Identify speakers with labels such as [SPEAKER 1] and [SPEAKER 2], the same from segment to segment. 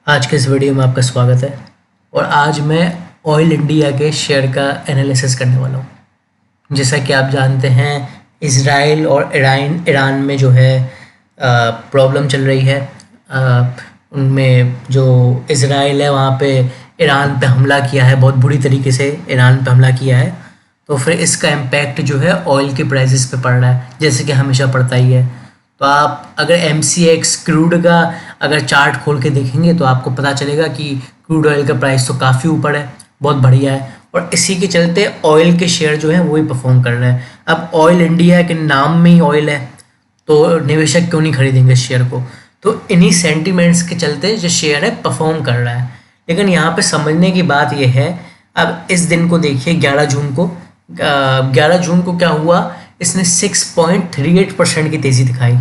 [SPEAKER 1] आज के इस वीडियो में आपका स्वागत है। और आज मैं ऑयल इंडिया के शेयर का एनालिसिस करने वाला हूँ। जैसा कि आप जानते हैं, इज़राइल और ईरान में जो है प्रॉब्लम चल रही है। उनमें जो इज़राइल है वहाँ पे ईरान पे हमला किया है, बहुत बुरी तरीके से ईरान पे हमला किया है। तो फिर इसका इम्पैक्ट जो है ऑयल के प्राइसेस पे पड़ रहा है, जैसे कि हमेशा पड़ता ही है। तो आप अगर MCX क्रूड का अगर चार्ट खोल के देखेंगे तो आपको पता चलेगा कि क्रूड ऑयल का प्राइस तो काफ़ी ऊपर है, बहुत बढ़िया है। और इसी के चलते ऑयल के शेयर जो हैं वही परफॉर्म कर रहे हैं। अब ऑयल इंडिया के नाम में ही ऑयल है, तो निवेशक क्यों नहीं खरीदेंगे शेयर को। तो इन्हीं सेंटिमेंट्स के चलते जो शेयर है परफॉर्म कर रहा है। लेकिन यहाँ पे समझने की बात यह है, अब इस दिन को देखिए 11 जून को। 11 जून को क्या हुआ, इसने 6.38% की तेज़ी दिखाई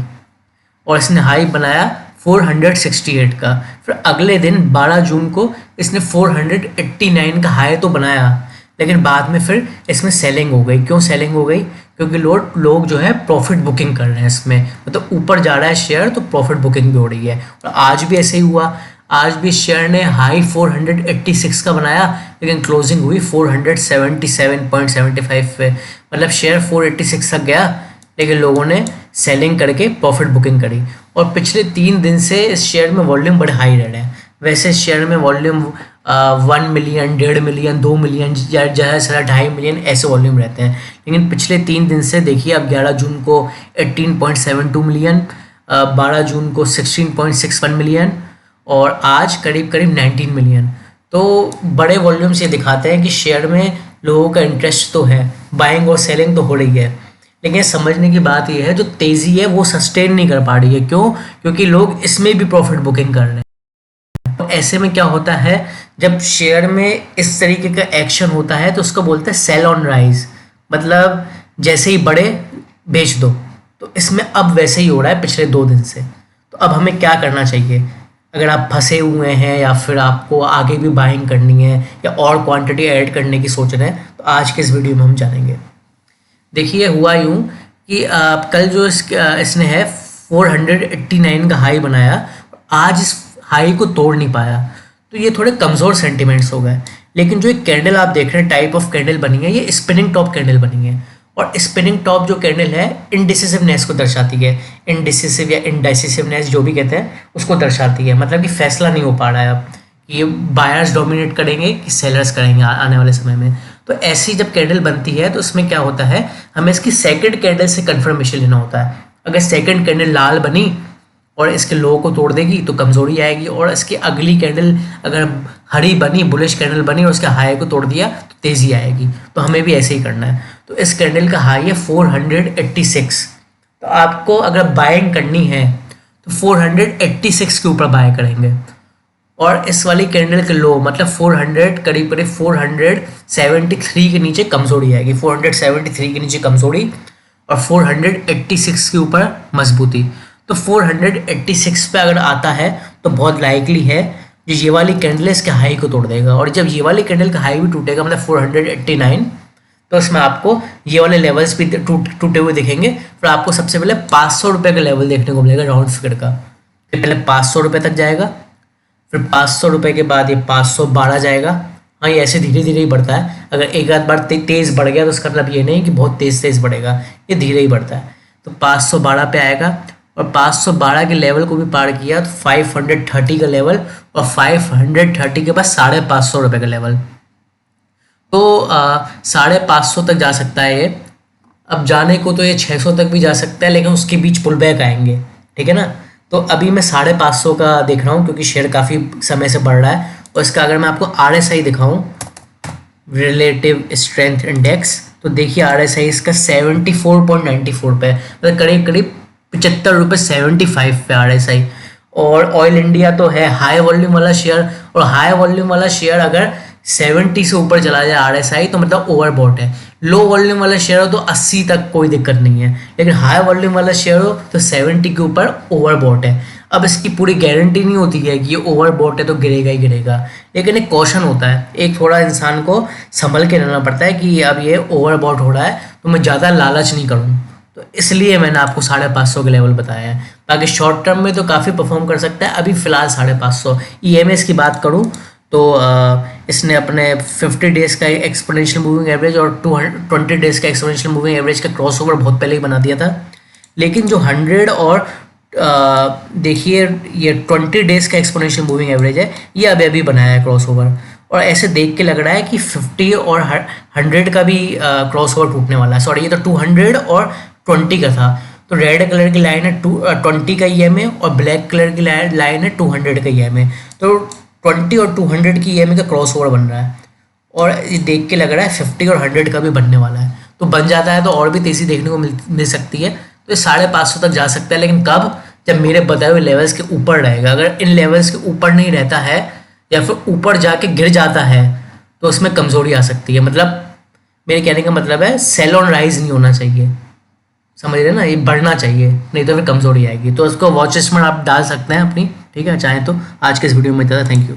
[SPEAKER 1] और इसने हाई बनाया 468 का। फिर अगले दिन 12 जून को इसने 489 का हाई तो बनाया, लेकिन बाद में फिर इसमें सेलिंग हो गई। क्यों सेलिंग हो गई? क्योंकि लोग जो है प्रॉफिट बुकिंग कर रहे हैं इसमें, मतलब ऊपर जा रहा है शेयर तो प्रॉफिट बुकिंग भी हो रही है। और आज भी ऐसे ही हुआ। आज भी शेयर ने हाई 486 का बनाया, लेकिन क्लोजिंग हुई 477.75 पे। मतलब शेयर 486 तक गया, लेकिन लोगों ने सेलिंग करके प्रॉफिट बुकिंग करी। और पिछले 3 दिन से इस शेयर में वॉल्यूम बड़े हाई रह रहे हैं। वैसे इस शेयर में वॉल्यूम 1 मिलियन, 1.5 मिलियन, 2 मिलियन, ज़्यादा से 2.5 मिलियन ऐसे वॉल्यूम रहते हैं। लेकिन पिछले 3 दिन से देखिए, अब 11 जून को 18.72 मिलियन, 12 जून को 16.61 मिलियन और आज करीब करीब 19 मिलियन। तो बड़े वॉल्यूम से दिखाते हैं कि शेयर में लोगों का इंटरेस्ट तो है, बाइंग और सेलिंग तो हो रही है। लेकिन समझने की बात यह है, जो तेज़ी है वो सस्टेन नहीं कर पा रही है। क्यों? क्योंकि लोग इसमें भी प्रॉफिट बुकिंग कर रहे हैं। तो ऐसे में क्या होता है, जब शेयर में इस तरीके का एक्शन होता है तो उसको बोलते हैं सेल ऑन राइज, मतलब जैसे ही बढ़े बेच दो। तो इसमें अब वैसे ही हो रहा है पिछले 2 दिन से। तो अब हमें क्या करना चाहिए? अगर आप फंसे हुए हैं या फिर आपको आगे भी बाइंग करनी है या और क्वांटिटी ऐड करने की सोच रहे हैं, तो आज के इस वीडियो में हम जानेंगे। देखिए, हुआ यूँ कि कल जो इसने है 489 का हाई बनाया, आज इस हाई को तोड़ नहीं पाया, तो ये थोड़े कमज़ोर सेंटिमेंट्स हो गए। लेकिन जो एक कैंडल आप देख रहे हैं, टाइप ऑफ कैंडल बनी है, ये स्पिनिंग टॉप कैंडल बनी है। और स्पिनिंग टॉप जो कैंडल है इनडिसिसिवनेस को दर्शाती है। इनडिसिसिव या इनडाइसिसिवनेस जो भी कहते हैं उसको दर्शाती है। मतलब कि फैसला नहीं हो पा रहा है अब कि ये बायर्स डोमिनेट करेंगे कि सेलर्स करेंगे आने वाले समय में। तो ऐसी जब कैंडल बनती है तो उसमें क्या होता है, हमें इसकी सेकंड कैंडल से कंफर्मेशन लेना होता है। अगर सेकंड कैंडल लाल बनी और इसके लो को तोड़ देगी तो कमज़ोरी आएगी, और इसकी अगली कैंडल अगर हरी बनी, बुलिश कैंडल बनी और उसके हाई को तोड़ दिया तो तेज़ी आएगी। तो हमें भी ऐसे ही करना है। तो इस कैंडल का हाई है 486। तो आपको अगर बाइंग करनी है तो 486 के ऊपर बाय करेंगे। और इस वाली कैंडल के लो मतलब 400, करीब करीब 473 के नीचे कमज़ोरी आएगी। 473 के नीचे कमज़ोरी और 486 के ऊपर मजबूती। तो 486 पे अगर आता है तो बहुत लाइकली है जो ये वाली कैंडल है इसके हाई को तोड़ देगा। और जब ये वाली कैंडल का हाई भी टूटेगा, मतलब 489, तो उसमें आपको ये वाले लेवल्स भी टूटे हुए दिखेंगे। फिर आपको सबसे पहले 500 रुपये का लेवल देखने को मिलेगा राउंड फिगर का। फिर पहले 500 रुपये तक जाएगा, फिर 500 रुपये के बाद ये 512 जाएगा। हाँ, ये ऐसे धीरे धीरे ही बढ़ता है। अगर एक आध बार तेज़ बढ़ गया तो उसका मतलब ये नहीं कि बहुत तेज़ बढ़ेगा, ये धीरे ही बढ़ता है। तो 512 पे आएगा और 512 के लेवल को भी पार किया तो 530 का लेवल, और 530 के बाद 550 रुपये का लेवल। तो 550 तक जा सकता है ये। अब जाने को तो ये 600 तक भी जा सकता है, लेकिन उसके बीच पुल बैक आएंगे, ठीक है ना। तो अभी मैं 550 का देख रहा हूँ क्योंकि शेयर काफ़ी समय से बढ़ रहा है। और इसका अगर मैं आपको RSI दिखाऊँ, रिलेटिव स्ट्रेंथ इंडेक्स, तो देखिए RSI इसका 74.94 पे, मतलब करीब करीब 75 रुपये 75 पे RSI। और ऑयल इंडिया तो है हाई वॉल्यूम वाला शेयर, और हाई वॉल्यूम वाला शेयर अगर 70 से ऊपर चला जाए RSI तो मतलब ओवरबॉट है। लो वॉल्यूम वाला शेयर हो तो 80 तक कोई दिक्कत नहीं है, लेकिन हाई वॉल्यूम वाला शेयर हो तो 70 के ऊपर ओवरबॉट है। अब इसकी पूरी गारंटी नहीं होती है कि ये ओवरबॉट है तो गिरेगा ही गिरेगा, लेकिन एक कॉशन होता है। एक थोड़ा इंसान को संभल के रहना पड़ता है कि अब ये ओवरबॉट हो रहा है तो मैं ज़्यादा लालच नहीं करूँ। तो इसलिए मैंने आपको 550 के लेवल बताया है। बाकी शॉर्ट टर्म में तो काफ़ी परफॉर्म कर सकता है, अभी फ़िलहाल 550। ईएमएस की बात करूँ तो इसने अपने 50 डेज़ का एक्सपोनेंशियल मूविंग एवरेज और 220 डेज़ का एक्सपोनेंशियल मूविंग एवरेज का क्रॉसओवर बहुत पहले ही बना दिया था। लेकिन जो 100 और देखिए ये 20 डेज़ का एक्सपोनेंशियल मूविंग एवरेज है, ये अभी अभी बनाया है क्रॉसओवर। और ऐसे देख के लग रहा है कि 50 और 100 का भी क्रॉसओवर टूटने वाला है। सॉरी, ये तो 200 और 20 का था। तो रेड कलर की लाइन है 20 का ईएमए और ब्लैक कलर की लाइन है 200 का ईएमए। तो 20 और 200 की ईएमए का क्रॉसओवर बन रहा है और ये देख के लग रहा है 50 और 100 का भी बनने वाला है। तो बन जाता है तो और भी तेज़ी देखने को मिल सकती है। तो ये 550 तक जा सकता है, लेकिन कब? जब मेरे बताए हुए लेवल्स के ऊपर रहेगा। अगर इन लेवल्स के ऊपर नहीं रहता है या फिर ऊपर जाके गिर जाता है तो उसमें कमज़ोरी आ सकती है। मतलब मेरे कहने का मतलब है सेल ऑन राइज नहीं होना चाहिए, समझ रहे ना, ये बढ़ना चाहिए, नहीं तो फिर कमज़ोरी आएगी। तो उसको वॉच लिस्ट में आप डाल सकते हैं अपनी, ठीक है, चाहें तो। आज के इस वीडियो में इतना था, थैंक यू।